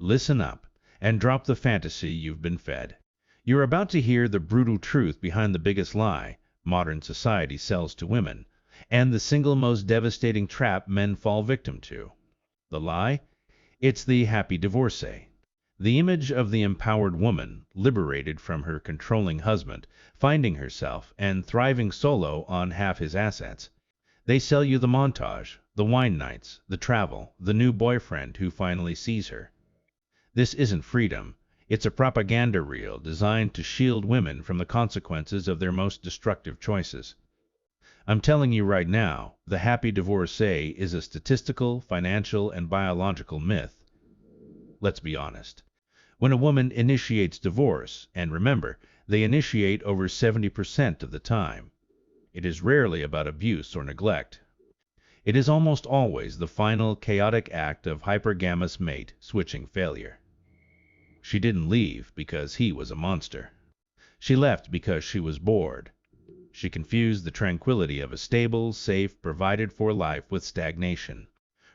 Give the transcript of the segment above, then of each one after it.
Listen up and drop the fantasy you've been fed. You're about to hear the brutal truth behind the biggest lie modern society sells to women, and the single most devastating trap men fall victim to. The lie? It's the happy divorcee. The image of the empowered woman, liberated from her controlling husband, finding herself and thriving solo on half his assets. They sell you the montage, the wine nights, the travel, the new boyfriend who finally sees her. This isn't freedom. It's a propaganda reel designed to shield women from the consequences of their most destructive choices. I'm telling you right now, the happy divorcee is a statistical, financial, and biological myth. Let's be honest. When a woman initiates divorce, and remember, they initiate over 70% of the time, it is rarely about abuse or neglect. It is almost always the final chaotic act of hypergamous mate switching failure. She didn't leave because he was a monster. She left because she was bored. She confused the tranquility of a stable, safe, provided-for life with stagnation.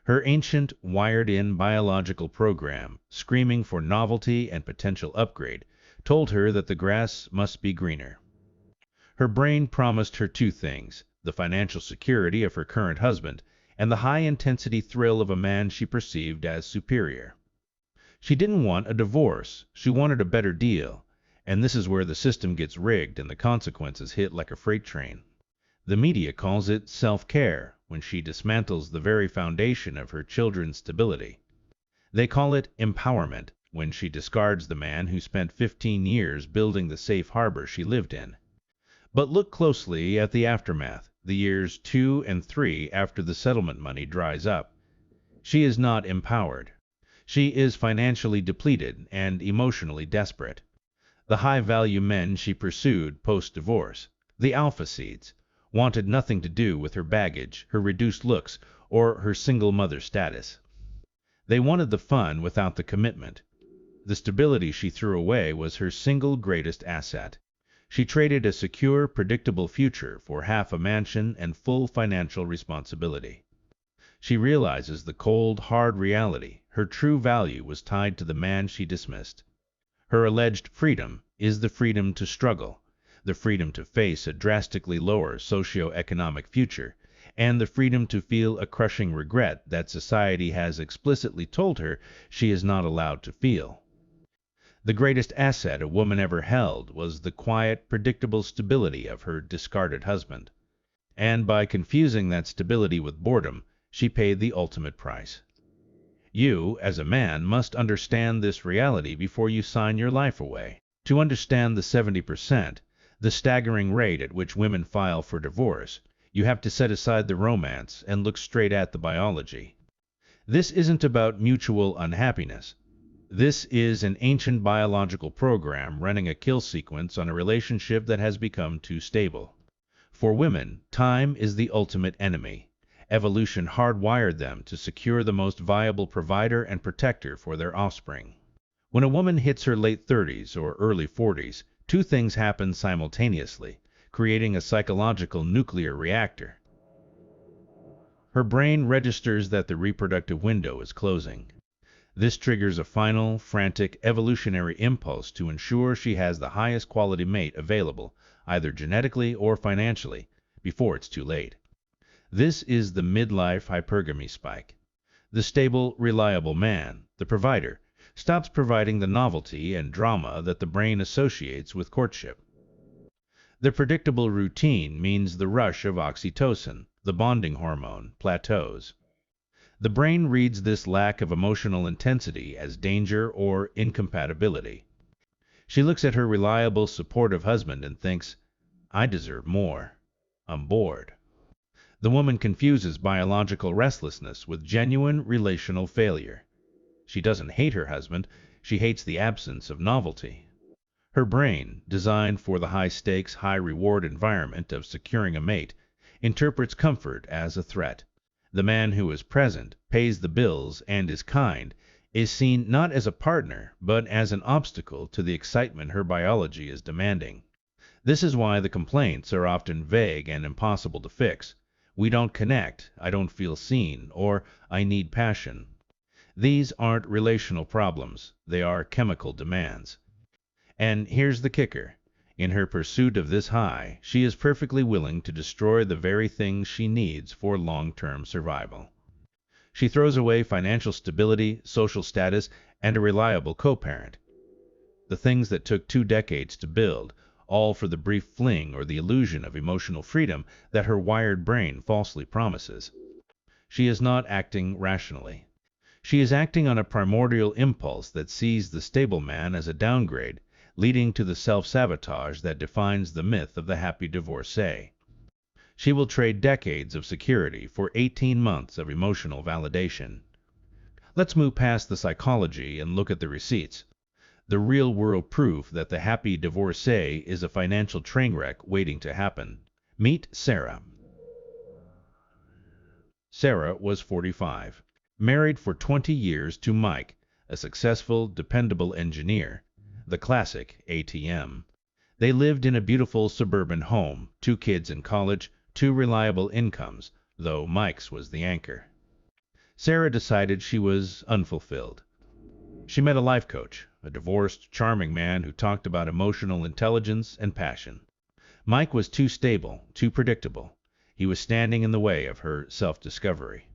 Her ancient, wired-in biological program, screaming for novelty and potential upgrade, told her that the grass must be greener. Her brain promised her two things: the financial security of her current husband, and the high-intensity thrill of a man she perceived as superior. She didn't want a divorce, she wanted a better deal, and this is where the system gets rigged and the consequences hit like a freight train. The media calls it self-care when she dismantles the very foundation of her children's stability. They call it empowerment when she discards the man who spent 15 years building the safe harbor she lived in. But look closely at the aftermath, the years 2 and 3 after the settlement money dries up. She is not empowered. She is financially depleted and emotionally desperate. The high-value men she pursued post-divorce, the alpha seeds, wanted nothing to do with her baggage, her reduced looks, or her single mother status. They wanted the fun without the commitment. The stability she threw away was her single greatest asset. She traded a secure, predictable future for half a mansion and full financial responsibility. She realizes the cold, hard reality. Her true value was tied to the man she dismissed. Her alleged freedom is the freedom to struggle, the freedom to face a drastically lower socio-economic future, and the freedom to feel a crushing regret that society has explicitly told her she is not allowed to feel. The greatest asset a woman ever held was the quiet, predictable stability of her discarded husband. And by confusing that stability with boredom, she paid the ultimate price. You, as a man, must understand this reality before you sign your life away. To understand the 70%, the staggering rate at which women file for divorce, you have to set aside the romance and look straight at the biology. This isn't about mutual unhappiness. This is an ancient biological program running a kill sequence on a relationship that has become too stable. For women, time is the ultimate enemy. Evolution hardwired them to secure the most viable provider and protector for their offspring. When a woman hits her late 30s or early 40s, two things happen simultaneously, creating a psychological nuclear reactor. Her brain registers that the reproductive window is closing. This triggers a final, frantic, evolutionary impulse to ensure she has the highest quality mate available, either genetically or financially, before it's too late. This is the midlife hypergamy spike. The stable, reliable man, the provider, stops providing the novelty and drama that the brain associates with courtship. The predictable routine means the rush of oxytocin, the bonding hormone, plateaus. The brain reads this lack of emotional intensity as danger or incompatibility. She looks at her reliable, supportive husband and thinks, "I deserve more. I'm bored." The woman confuses biological restlessness with genuine relational failure. She doesn't hate her husband, she hates the absence of novelty. Her brain, designed for the high-stakes, high-reward environment of securing a mate, interprets comfort as a threat. The man who is present, pays the bills, and is kind, is seen not as a partner, but as an obstacle to the excitement her biology is demanding. This is why the complaints are often vague and impossible to fix. "We don't connect," "I don't feel seen," or "I need passion." These aren't relational problems, they are chemical demands. And here's the kicker. In her pursuit of this high, she is perfectly willing to destroy the very things she needs for long-term survival. She throws away financial stability, social status, and a reliable co-parent. The things that took 2 decades to build, all for the brief fling or the illusion of emotional freedom that her wired brain falsely promises. She is not acting rationally. She is acting on a primordial impulse that sees the stable man as a downgrade, leading to the self-sabotage that defines the myth of the happy divorcee. She will trade decades of security for 18 months of emotional validation. Let's move past the psychology and look at the receipts. The real-world proof that the happy divorcee is a financial train wreck waiting to happen. Meet Sarah. Sarah was 45, married for 20 years to Mike, a successful, dependable engineer, the classic ATM. They lived in a beautiful suburban home, 2 kids in college, 2 reliable incomes, though Mike's was the anchor. Sarah decided she was unfulfilled. She met a life coach, a divorced, charming man who talked about emotional intelligence and passion. Mike was too stable, too predictable. He was standing in the way of her self-discovery.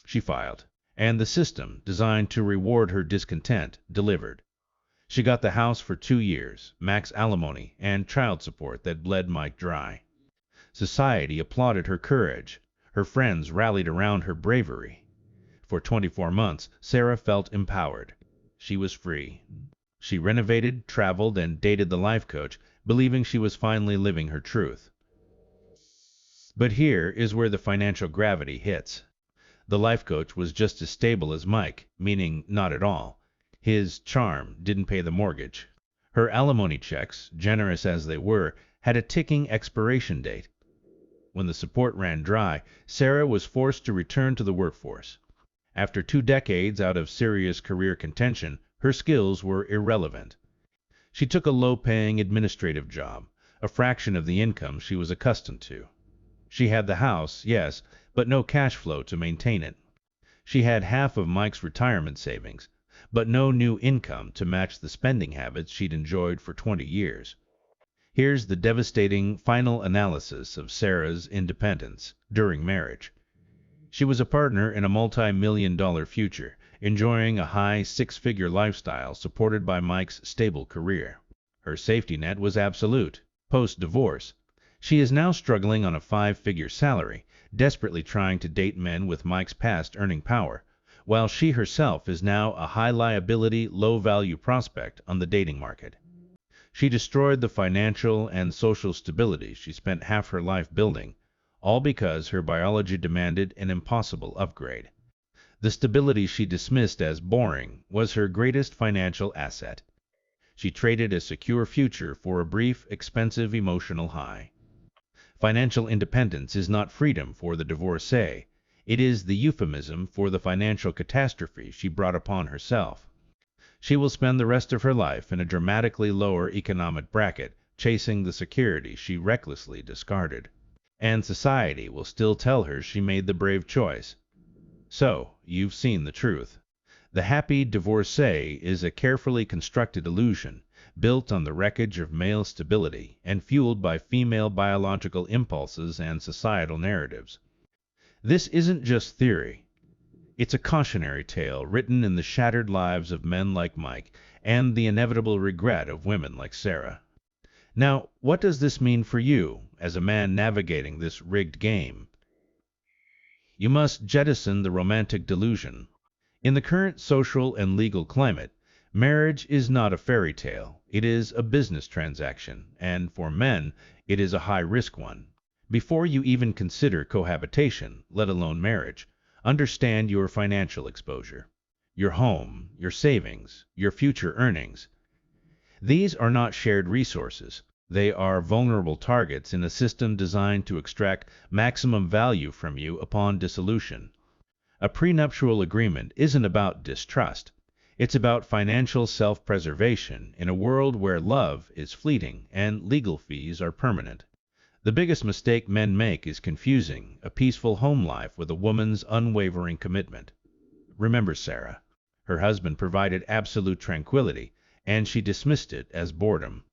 She filed, and the system, designed to reward her discontent, delivered. She got the house for 2 years, max alimony, and child support that bled Mike dry. Society applauded her courage. Her friends rallied around her bravery. For 24 months, Sarah felt empowered. She was free. She renovated, traveled, and dated the life coach, believing she was finally living her truth. But here is where the financial gravity hits. The life coach was just as stable as Mike, meaning not at all. His charm didn't pay the mortgage. Her alimony checks, generous as they were, had a ticking expiration date. When the support ran dry, Sarah was forced to return to the workforce. After 2 decades out of serious career contention, her skills were irrelevant. She took a low-paying administrative job, a fraction of the income she was accustomed to. She had the house, yes, but no cash flow to maintain it. She had half of Mike's retirement savings, but no new income to match the spending habits she'd enjoyed for 20 years. Here's the devastating final analysis of Sarah's independence during marriage. She was a partner in a multi-million-dollar future, enjoying a high 6-figure lifestyle supported by Mike's stable career. Her safety net was absolute. Post-divorce, she is now struggling on a 5-figure salary, desperately trying to date men with Mike's past earning power, while she herself is now a high-liability, low-value prospect on the dating market. She destroyed the financial and social stability she spent half her life building, all because her biology demanded an impossible upgrade. The stability she dismissed as boring was her greatest financial asset. She traded a secure future for a brief, expensive emotional high. Financial independence is not freedom for the divorcee. It is the euphemism for the financial catastrophe she brought upon herself. She will spend the rest of her life in a dramatically lower economic bracket, chasing the security she recklessly discarded. And society will still tell her she made the brave choice. So, you've seen the truth. The happy divorcee is a carefully constructed illusion, built on the wreckage of male stability and fueled by female biological impulses and societal narratives. This isn't just theory. It's a cautionary tale written in the shattered lives of men like Mike and the inevitable regret of women like Sarah. Now, what does this mean for you, as a man navigating this rigged game? You must jettison the romantic delusion. In the current social and legal climate, marriage is not a fairy tale. It is a business transaction, and for men, it is a high-risk one. Before you even consider cohabitation, let alone marriage, understand your financial exposure. Your home, your savings, your future earnings. These are not shared resources. They are vulnerable targets in a system designed to extract maximum value from you upon dissolution. A prenuptial agreement isn't about distrust. It's about financial self-preservation in a world where love is fleeting and legal fees are permanent. The biggest mistake men make is confusing a peaceful home life with a woman's unwavering commitment. Remember Sarah. Her husband provided absolute tranquility, and she dismissed it as boredom.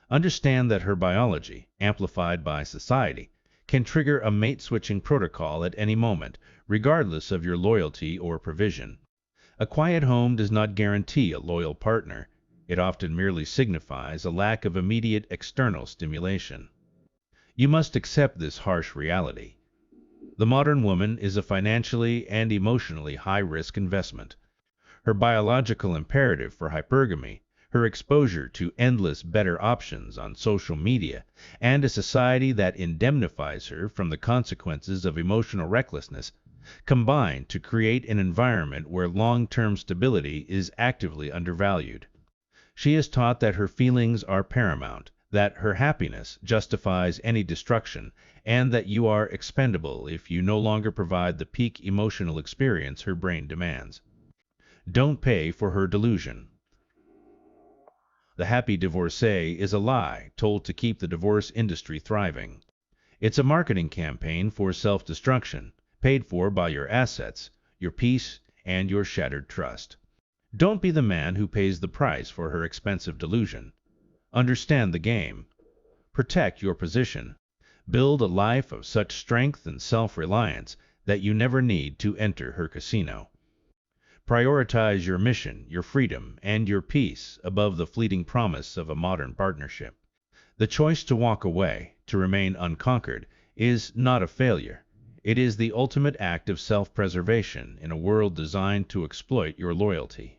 Understand that her biology, amplified by society, can trigger a mate-switching protocol at any moment, regardless of your loyalty or provision. A quiet home does not guarantee a loyal partner. It often merely signifies a lack of immediate external stimulation. You must accept this harsh reality. The modern woman is a financially and emotionally high-risk investment. Her biological imperative for hypergamy, her exposure to endless better options on social media, and a society that indemnifies her from the consequences of emotional recklessness, combine to create an environment where long-term stability is actively undervalued. She is taught that her feelings are paramount, that her happiness justifies any destruction, and that you are expendable if you no longer provide the peak emotional experience her brain demands. Don't pay for her delusion. The happy divorcee is a lie told to keep the divorce industry thriving. It's a marketing campaign for self-destruction, paid for by your assets, your peace, and your shattered trust. Don't be the man who pays the price for her expensive delusion. Understand the game. Protect your position. Build a life of such strength and self-reliance that you never need to enter her casino. Prioritize your mission, your freedom, and your peace above the fleeting promise of a modern partnership. The choice to walk away, to remain unconquered, is not a failure. It is the ultimate act of self-preservation in a world designed to exploit your loyalty.